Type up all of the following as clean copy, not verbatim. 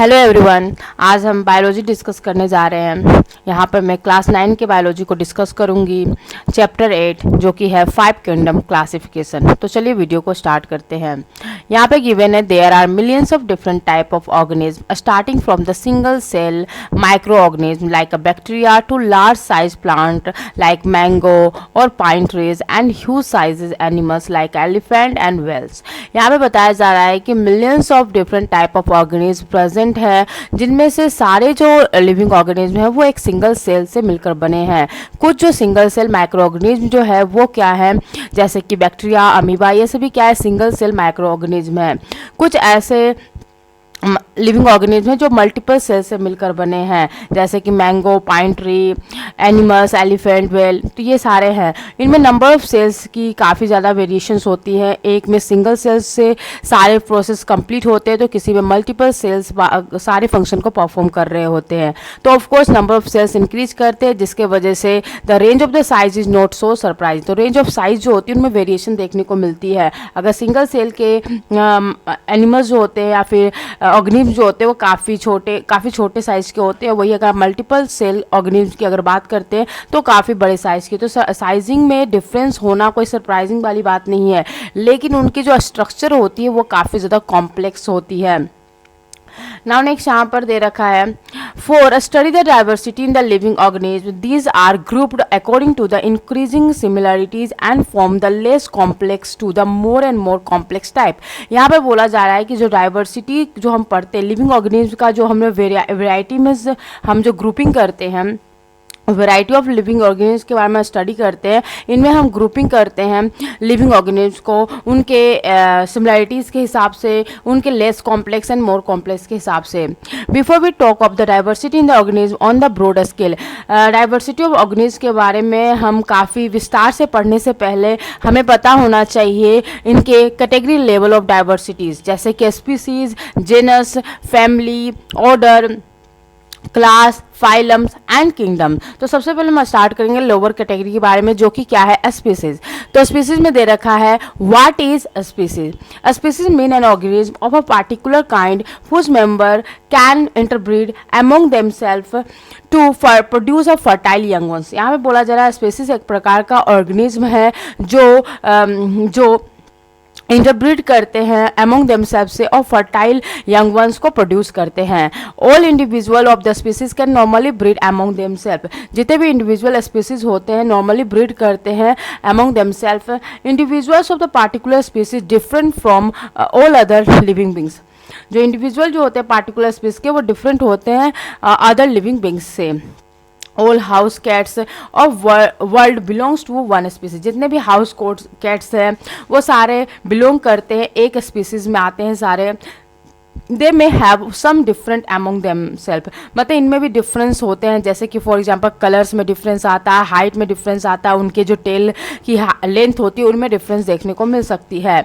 Hello everyone, आज हम biology discuss करने जा रहे हैं। यहाँ पर मैं क्लास 9 के बायोलॉजी को डिस्कस करूँगी, चैप्टर 8 जो कि है 5 किंगडम क्लासिफिकेशन। तो चलिए वीडियो को स्टार्ट करते हैं। यहाँ पे गिवन है there are millions of different type of organism starting from the single cell microorganism like a bacteria to large size plant like mango और pine trees and huge sizes animals like elephant and whales. यहाँ पे बताया जा रहा है कि millions of different type of organism present है, जिनमें से सारे जो लिविंग ऑर्गेनिज्म है वो एक सिंगल सेल से मिलकर बने हैं। कुछ जो सिंगल सेल माइक्रो ऑर्गेनिज्म जो है वो क्या है, जैसे कि बैक्टीरिया, अमीबा, ये सभी क्या है, सिंगल सेल माइक्रो ऑर्गेनिज्म है। कुछ ऐसे लिविंग ऑर्गेनिज्म है जो मल्टीपल सेल से मिलकर बने हैं, जैसे कि mango, pine tree, animals, elephant, well, तो ये सारे हैं। इनमें नंबर ऑफ सेल्स की काफ़ी ज़्यादा वेरिएशंस होती हैं। एक में सिंगल सेल्स से सारे प्रोसेस कंप्लीट होते हैं, तो किसी में मल्टीपल सेल्स सारे फंक्शन को परफॉर्म कर रहे होते हैं। तो of course number of cells increase करते हैं, जिसके वजह से the range of the size is not so surprise. तो रेंज ऑफ साइज जो होती है उनमें वेरिएशन देखने को मिलती है। अगर सिंगल सेल के एनिमल्स जो होते हैं या फिर ऑर्गेनिज्म जो होते हैं वो काफ़ी छोटे साइज के होते हैं। वही अगर मल्टीपल सेल ऑर्गेनिज्म की अगर बात करते हैं तो काफ़ी बड़े साइज की। तो साइजिंग में डिफरेंस होना कोई सरप्राइजिंग वाली बात नहीं है, लेकिन उनकी जो स्ट्रक्चर होती है वो काफ़ी ज़्यादा कॉम्प्लेक्स होती है। नाउ नेक्स्ट यहाँ पर दे रखा है for study the diversity in the living organism these are grouped according to the increasing similarities and form the less complex to the more and more complex type. यहाँ पर बोला जा रहा है कि जो डाइवर्सिटी जो हम पढ़ते हैं लिविंग ऑर्गेनिज्म का, जो हमने वेराइटी में हम जो ग्रुपिंग करते हैं, वैरायटी ऑफ लिविंग ऑर्गेनिज्म के बारे में स्टडी करते हैं, इनमें हम ग्रुपिंग करते हैं लिविंग ऑर्गेनिज्म को उनके सिमिलरिटीज़ के हिसाब से, उनके less complex and more complex के हिसाब से। Before we talk of the diversity in the organism on the broad scale, diversity of organism के बारे में हम काफ़ी विस्तार से पढ़ने से पहले हमें पता होना चाहिए इनके कैटेगरी लेवल ऑफ डाइवर्सिटीज़, जैसे कि species, genus, family, order, class, phylums and kingdom. तो सबसे पहले हम स्टार्ट करेंगे लोअर कैटेगरी के बारे में, जो कि क्या है, स्पीसीज। तो स्पीसीज में दे रखा है what is species. Species mean an organism of a particular kind whose member can interbreed among themself to produce a fertile young ones. यहाँ पे बोला जा रहा है स्पीसीज एक प्रकार का ऑर्गेनिज्म है जो इंटरब्रीड करते हैं अमंग देमसेल्व्स से और फर्टाइल यंग वंस को प्रोड्यूस करते हैं। All individual of the species can normally breed among themself. जितने भी इंडिविजुअल स्पीसीज होते हैं नॉर्मली ब्रीड करते हैं among themself. Individuals of the particular species different from all other living beings. जो इंडिविजुअल जो होते हैं पार्टिकुलर स्पीसीज के वो डिफरेंट होते हैं अदर लिविंग बींग्स से। All house cats of world belongs to one species. जितने भी हाउस कैट्स हैं वो सारे बिलोंग करते हैं एक स्पीसीज में आते हैं सारे। They may have some different among themselves, मतलब इनमें भी डिफरेंस होते हैं, जैसे कि फॉर एग्जांपल कलर्स में डिफरेंस आता है, हाइट में डिफरेंस आता है, उनके जो टेल की लेंथ होती है उनमें डिफरेंस देखने को मिल सकती है।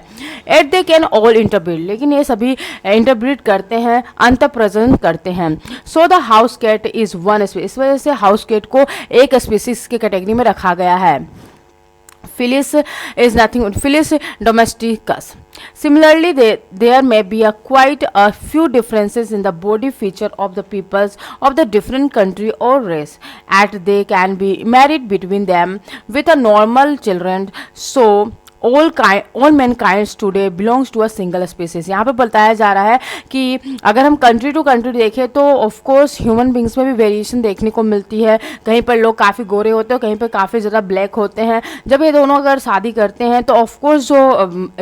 At they can all interbreed, लेकिन ये सभी इंटरब्रीड करते हैं, अंत प्रेजेंट करते हैं। So the house cat is one species, इस वजह से हाउस कैट को एक स्पीसीज की कैटेगरी में रखा गया है। Felis is nothing. Felis domesticus. Similarly, there may be quite a few differences in the body feature of the peoples of the different country or race. At they can be married between them with a normal children. So all mankind today belongs to a single species। यहाँ पे बताया जा रहा है कि अगर हम country to country देखें तो ऑफ कोर्स ह्यूमन बींग्स में भी वेरिएशन देखने को मिलती है। कहीं पर लोग काफ़ी गोरे होते हैं, कहीं पर काफ़ी ज़्यादा ब्लैक होते हैं। जब ये दोनों अगर शादी करते हैं तो ऑफ कोर्स जो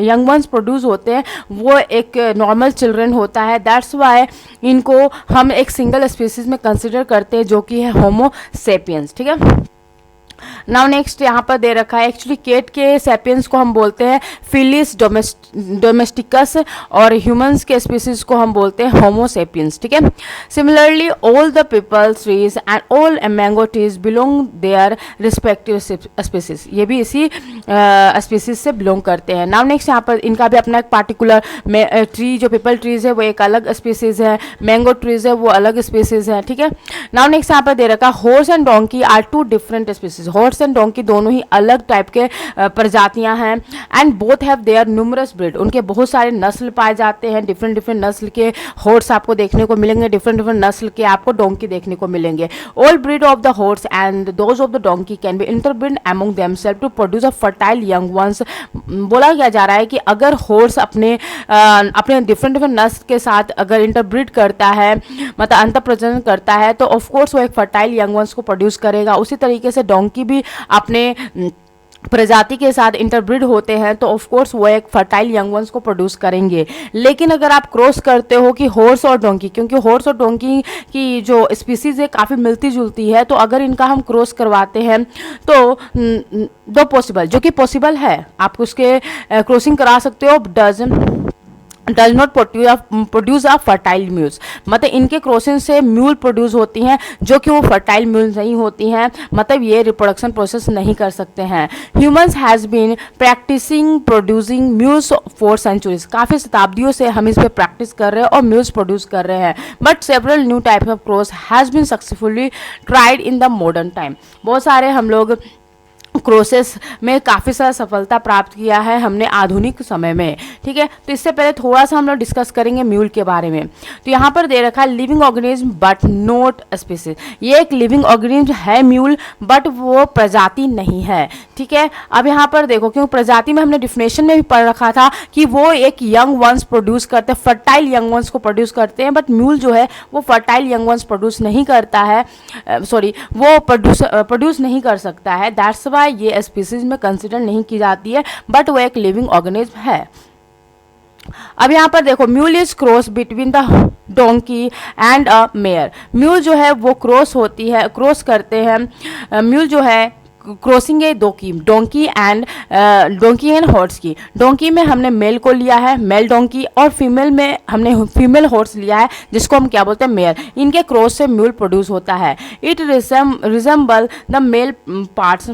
यंग वंस प्रोड्यूस होते हैं वो एक नॉर्मल चिल्ड्रन होता है। दैट्स वाई इनको हम एक सिंगल स्पीसीज में कंसिडर करते हैं, जो कि है होमो सेपियंस। ठीक है। नाउ नेक्स्ट यहाँ पर दे रखा है एक्चुअली केट के सेपियंस को हम बोलते हैं फिलिस डोमेस्टिकस और ह्यूमंस के स्पीसीज को हम बोलते हैं होमो सेपियंस। ठीक है। Similarly all the people trees and all mango trees belong their respective species, ये भी इसी स्पीसीज से बिलोंग करते हैं। नाउ नेक्स्ट यहाँ पर इनका भी अपना एक पार्टिकुलर ट्री, जो पीपल ट्रीज है वो एक अलग स्पीसीज है, मैंगो ट्रीज है वो अलग स्पीसीज है। ठीक है। नाउ नेक्स्ट यहाँ पर दे रखा horse and donkey are two different species. Horse and donkey दोनों ही अलग टाइप के प्रजातियां हैं and both have their numerous breed, उनके बहुत सारे नस्ल पाए जाते हैं, डिफरेंट डिफरेंट नस्ल के हॉर्स आपको देखने को मिलेंगे, डिफरेंट डिफरेंट नस्ल के आपको डोंकी देखने को मिलेंगे। All breed of the horse and those of the donkey can be interbreed among themself to produce a fertile young ones. बोला क्या जा रहा है कि अगर हॉर्स अपने डिफरेंट डिफरेंट नस्ल के साथ अगर इंटरब्रीड करता है, मतलब अंतर प्रजनन करता है, तो ऑफ कोर्स वो एक फर्टाइल यंग वंस को प्रोड्यूस करेगा। उसी तरीके से डोंकी भी अपने प्रजाति के साथ इंटरब्रीड होते हैं तो ऑफ कोर्स वो एक फर्टाइल यंग वंस को प्रोड्यूस करेंगे। लेकिन अगर आप क्रॉस करते हो कि हॉर्स और डोंकी, क्योंकि हॉर्स और डोंकी की जो स्पीसीज है काफ़ी मिलती जुलती है, तो अगर इनका हम क्रॉस करवाते हैं तो दो पॉसिबल, जो कि पॉसिबल है, आप उसके क्रॉसिंग करा सकते हो, does not produce a fertile mules, मतलब इनके क्रॉसिंग से म्यूल प्रोड्यूस होती हैं जो कि वो फर्टाइल म्यूल्स नहीं होती हैं, मतलब ये रिप्रोडक्शन प्रोसेस नहीं कर सकते हैं। Humans has been practicing producing mules for centuries, काफ़ी शताब्दियों से हम इस पर प्रैक्टिस कर रहे हैं और म्यूल्स प्रोड्यूस कर रहे हैं, but several new types of cross has been successfully tried in the modern time. बहुत सारे हम लोग क्रोसेस में काफ़ी सारा सफलता प्राप्त किया है हमने आधुनिक समय में, ठीक है। तो इससे पहले थोड़ा सा हम लोग डिस्कस करेंगे म्यूल के बारे में। तो यहाँ पर दे रखा है living organism but not species, ये एक लिविंग ऑर्गेनिज्म है म्यूल, बट वो प्रजाति नहीं है, ठीक है। अब यहाँ पर देखो, क्योंकि प्रजाति में हमने डिफिनेशन में भी पढ़ रखा था कि वो एक यंग वंस प्रोड्यूस करते हैं, फर्टाइल यंग वंस को प्रोड्यूस करते हैं, बट म्यूल जो है वो फर्टाइल यंग वंस प्रोड्यूस नहीं करता है, वो प्रोड्यूस नहीं कर सकता है, दैट्स वाई ये स्पीसीज में कंसिडर नहीं की जाती है, बट वो एक लिविंग ऑर्गेनिज्म है। अब यहाँ पर देखो, mule is cross between the donkey and a mayor. Mule जो है वो क्रॉस होती है, क्रॉस करते हैं, म्यूल जो है क्रॉसिंग है दो की, डोंकी एंड हॉर्स की। डोंकी में हमने मेल को लिया है, मेल डोंकी, और फीमेल में हमने फीमेल हॉर्स लिया है जिसको हम क्या बोलते हैं, मेयर। इनके क्रॉस से म्यूल प्रोड्यूस होता है। It resemble the male parts,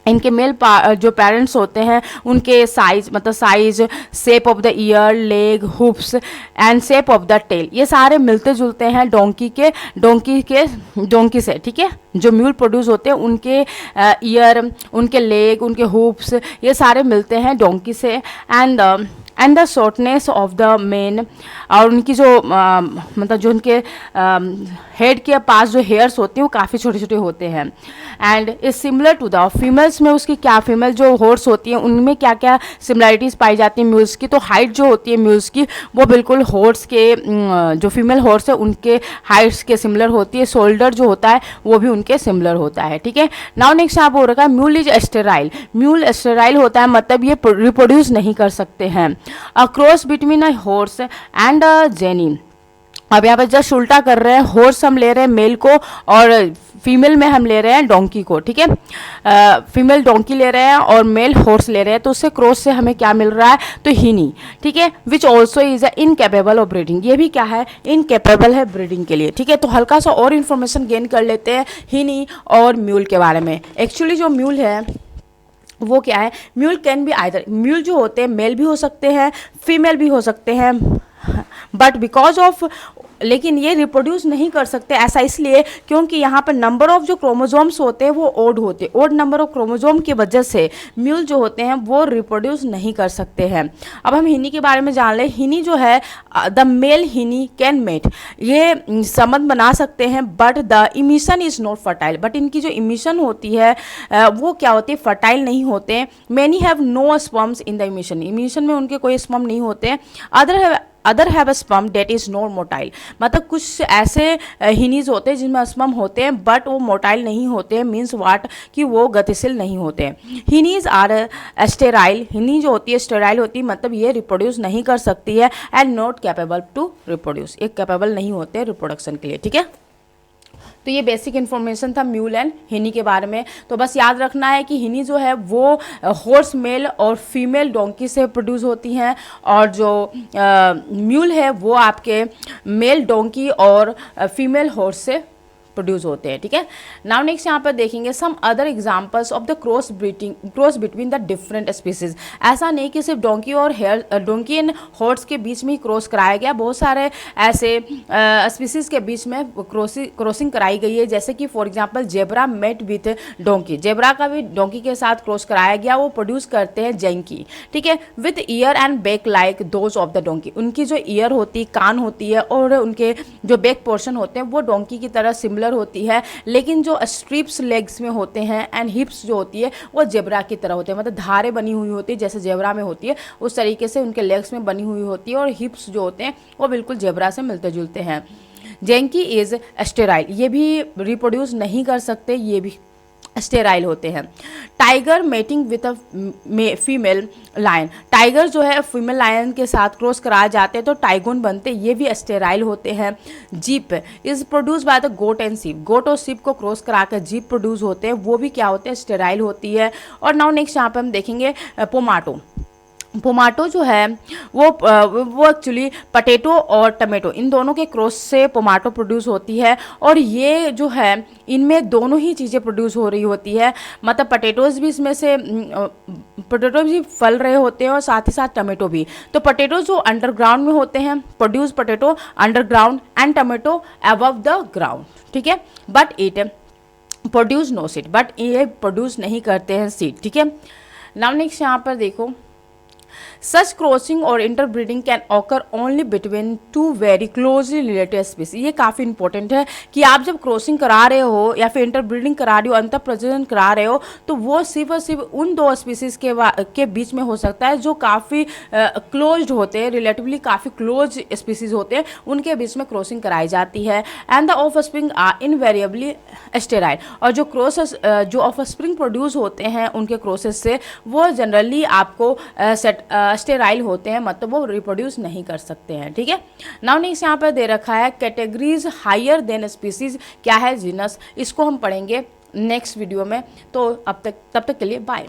इनके मेल जो पेरेंट्स होते हैं उनके साइज, मतलब size, shape of the ear, leg, hoofs and shape of the tail, ये सारे मिलते जुलते हैं डोंकी से, ठीक है। जो म्यूल प्रोड्यूस होते हैं उनके ईयर, उनके लेग, उनके हुप्स, ये सारे मिलते हैं डोंकी से। And the shortness of the main, और उनकी जो मतलब जो उनके हेड के पास जो हेयर्स होते हैं वो काफ़ी छोटे छोटे होते हैं। And is similar to the females में, उसकी क्या फीमेल जो हॉर्स होती हैं उनमें क्या क्या सिमिलरिटीज़ पाई जाती हैं म्यूल्स की। तो हाइट जो होती है म्यूल्स की वो बिल्कुल हॉर्स के, जो फीमेल हॉर्स है उनके हाइट्स के सिमिलर होती है। शोल्डर जो होता है वो भी उनके सिमिलर होता है, ठीक है। नाउ नेक्स्ट आप हो रखा है mule is sterile. Mule sterile होता है, मतलब ये रिप्रोड्यूस नहीं कर सकते हैं। A cross between a horse and a jenny. अब यहाँ पर जस्ट उल्टा कर रहे हैं, हॉर्स हम ले रहे हैं मेल को और फीमेल में हम ले रहे हैं डोंकी को, ठीक है। फीमेल डोंकी ले रहे हैं और मेल हॉर्स ले रहे हैं, तो उससे क्रॉस से हमें क्या मिल रहा है, तो हिनी, ठीक है। Which also is incapable of breeding, ये भी क्या है, इनकेपेबल है ब्रीडिंग के लिए, ठीक है। तो हल्का सा और इन्फॉर्मेशन गेन कर लेते हैं हिनी और म्यूल के बारे में। एक्चुअली जो म्यूल है वो क्या है, mule can be either, mule जो होते हैं मेल भी हो सकते हैं, फीमेल भी हो सकते हैं, बट बिकॉज ऑफ, लेकिन ये रिप्रोड्यूस नहीं कर सकते। ऐसा इसलिए क्योंकि यहाँ पर नंबर ऑफ जो क्रोमोजोम्स होते हैं वो ओड होते हैं, ओड नंबर ऑफ क्रोमोजोम की वजह से म्यूल जो होते हैं वो रिप्रोड्यूस नहीं कर सकते हैं। अब हम हिनी के बारे में जान लें। हिनी जो है, द मेल हिनी कैन मेट, ये संबंध बना सकते हैं, but the emission is not fertile, but इनकी जो इमिशन होती है वो क्या होती है, फर्टाइल नहीं होते। Many have no sperms in the emission, emission में उनके कोई स्पर्म नहीं होते। Other have a sperm that is not motile, मतलब कुछ ऐसे हिनीज होते हैं जिनमें स्पर्म होते हैं बट वो मोटाइल नहीं होते हैं, मीन्स वाट कि वो गतिशील नहीं होते हैं। हिनीज आर स्टेराइल, हिनी जो होती है स्टेराइल होती है, मतलब ये रिप्रोड्यूस नहीं कर सकती है, and not capable to reproduce, ये कैपेबल नहीं होते रिप्रोडक्शन के लिए, ठीक है। तो ये बेसिक इन्फॉर्मेशन था म्यूल एंड हिनी के बारे में। तो बस याद रखना है कि हिनी जो है वो हॉर्स मेल और फीमेल डोंकी से प्रोड्यूस होती हैं, और जो म्यूल है वो आपके मेल डोंकी और फीमेल हॉर्स से प्रोड्यूस होते हैं, ठीक है। नाउ नेक्स्ट यहाँ पर देखेंगे some other examples of the cross between the different species. ऐसा नहीं कि सिर्फ डोंकी और डोंकी एंड हॉर्स के बीच में ही क्रॉस कराया गया, बहुत सारे ऐसे स्पीसीज के बीच में क्रॉसिंग कराई गई है, जैसे कि for example zebra mate with donkey, zebra का भी डोंकी के साथ क्रॉस कराया गया, वो प्रोड्यूस करते हैं जैंकी, ठीक है। With year and back like those of the donkey, उनकी जो ईयर होती कान होती है और उनके जो बैक पोर्शन होते हैं वो डोंकी की तरह सिमिलर होती है, लेकिन जो स्ट्रिप्स लेग्स में होते हैं एंड हिप्स जो होती है वो जेब्रा की तरह होते हैं, मतलब धारें बनी हुई होती है जैसे जेब्रा में होती है उस तरीके से उनके लेग्स में बनी हुई होती है, और हिप्स जो होते हैं वो बिल्कुल जेब्रा से मिलते जुलते हैं। जैंकी इज स्टेराइल, ये भी रिप्रोड्यूस नहीं कर सकते, ये भी स्टेराइल होते हैं। Tiger mating with a female lion, tiger जो है फीमेल लायन के साथ क्रॉस कराए जाते हैं तो टाइगोन बनते हैं, ये भी स्टेराइल होते हैं। Geep is produce by the goat and sheep, goat और सीप को क्रॉस करा कर जीप प्रोड्यूस होते हैं, वो भी क्या होते हैं, स्टेराइल होती है। और नाउ नेक्स्ट यहाँ पे हम देखेंगे पोमाटो। पोमाटो जो है वो एक्चुअली पटेटो और टमेटो इन दोनों के क्रॉस से पोमाटो प्रोड्यूस होती है, और ये जो है इनमें दोनों ही चीज़ें प्रोड्यूस हो रही होती है, मतलब पटेटोज़ भी इसमें से पोटैटो भी फल रहे होते हैं और साथ ही साथ टमेटो भी। तो पटेटो जो अंडरग्राउंड में होते हैं, produce potato underground and tomato above the ground, ठीक है। But it produce no seed, but ये प्रोड्यूस नहीं करते हैं सीड, ठीक है। नाउ नेक्स्ट यहाँ पर देखो, सच क्रॉसिंग और interbreeding can occur only between two very closely related species. ये काफ़ी इंपॉर्टेंट है कि आप जब क्रॉसिंग करा रहे हो या फिर इंटरब्रीडिंग करा रहे हो, अंतर प्रजनन करा रहे हो, तो वो सिर्फ और सिर्फ उन दो स्पीसीज के बीच में हो सकता है जो काफ़ी क्लोज्ड होते हैं, रिलेटिवली काफ़ी क्लोज स्पीसीज होते हैं, उनके बीच में क्रॉसिंग कराई जाती है। And the offspring are invariably sterile, और जो ऑफस्प्रिंग प्रोड्यूस होते हैं उनके क्रॉसेस से वो जनरली आपको स्टेराइल होते हैं, मतलब वो रिप्रोड्यूस नहीं कर सकते हैं, ठीक है। नाउ नेक्स्ट यहाँ पर दे रखा है कैटेगरीज हायर देन स्पीसीज, क्या है जीनस, इसको हम पढ़ेंगे नेक्स्ट वीडियो में। तो तब तक के लिए बाय।